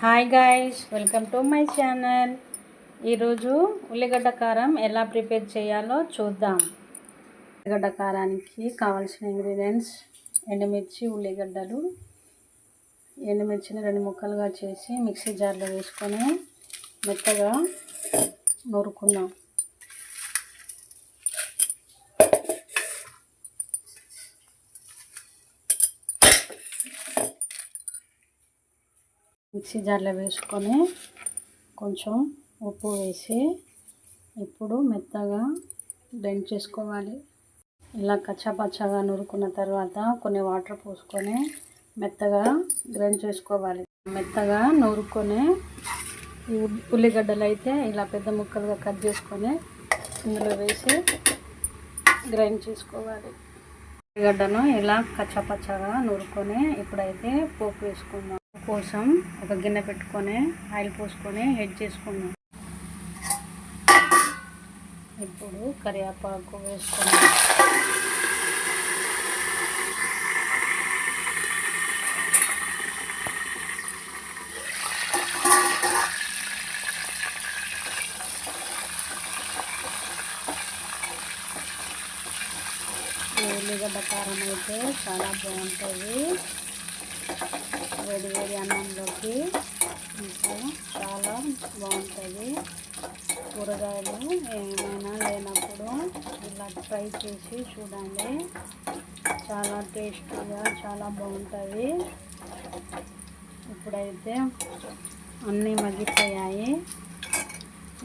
Hi guys, welcome to my channel. ఈరోజు ఉల్లిగడ్డ కారం ఎలా ప్రిపేర్ చేయాలో చూద్దాం. ఉల్లిగడ్డ కారానికి కావాల్సిన ఇంగ్రీడియంట్స్: ఎండుమిర్చి, ఉల్లిగడ్డలు. ఎండుమిర్చిని 2 ముక్కలుగా చేసి మిక్సీ జార్లో వేసుకొని మెత్తగా నూరుకుందాం. మిక్సీ జార్లో వేసుకొని కొంచెం ఉప్పు వేసి ఇప్పుడు మెత్తగా బ్లెండ్ చేసుకోవాలి. ఇలా కచ్చాపచ్చాగా నూరుకున్న తర్వాత కొన్ని వాటర్ పోసుకొని మెత్తగా గ్రైండ్ చేసుకోవాలి. మెత్తగా నూరుకొని ఈ ఉల్లిగడ్డలు అయితే ఇలా పెద్ద ముక్కలుగా కట్ చేసుకొని ఇందులో వేసి గ్రైండ్ చేసుకోవాలి. ఉల్లిగడ్డను ఇలా కచ్చాపచ్చాగా నూరుకొని ఇప్పుడైతే పోపు వేసుకుందాం. కోసం ఒక గిన్నె పెట్టుకొని ఆయిల్ పోసుకొని హీట్ చేసుకుందాం. ఇప్పుడు కరివేపాకు వేసుకుందాం. ఉల్లిగడ్డ కారం అయితే చాలా బాగుంటుంది. వేడి వేడి అన్నంలోకి ఇంకా చాలా బాగుంటుంది. కూరగాయలు ఏమైనా లేనప్పుడు ఇలా ట్రై చేసి చూడండి. చాలా టేస్టీగా చాలా బాగుంటుంది. ఇప్పుడైతే అన్నీ మగ్గిపోయాయి.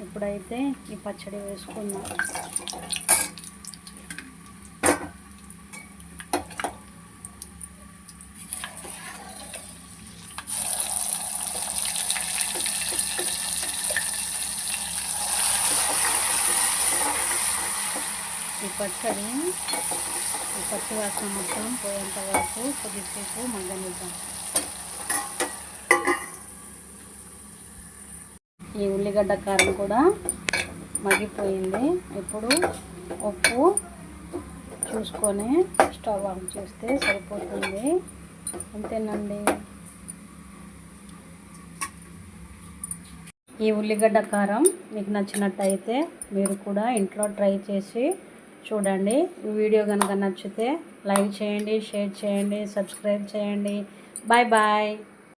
ఇప్పుడైతే ఈ పచ్చడి వేసుకుందాం. ఈ పచ్చి వాసన మొత్తం పోయేంత వరకు కొద్దిసేపు మగ్గనిద్దాం. ఈ ఉల్లిగడ్డ కారం కూడా మగ్గిపోయింది. ఇప్పుడు ఉప్పు చూసుకొని స్టవ్ ఆఫ్ చేస్తే సరిపోతుంది. అంతేనండి. ఈ ఉల్లిగడ్డ కారం మీకు నచ్చినట్టయితే మీరు కూడా ఇంట్లో ట్రై చేసి చూడండి. ఈ వీడియో కనుక నచ్చితే లైక్ చేయండి, షేర్ చేయండి, సబ్స్క్రైబ్ చేయండి. Bye bye.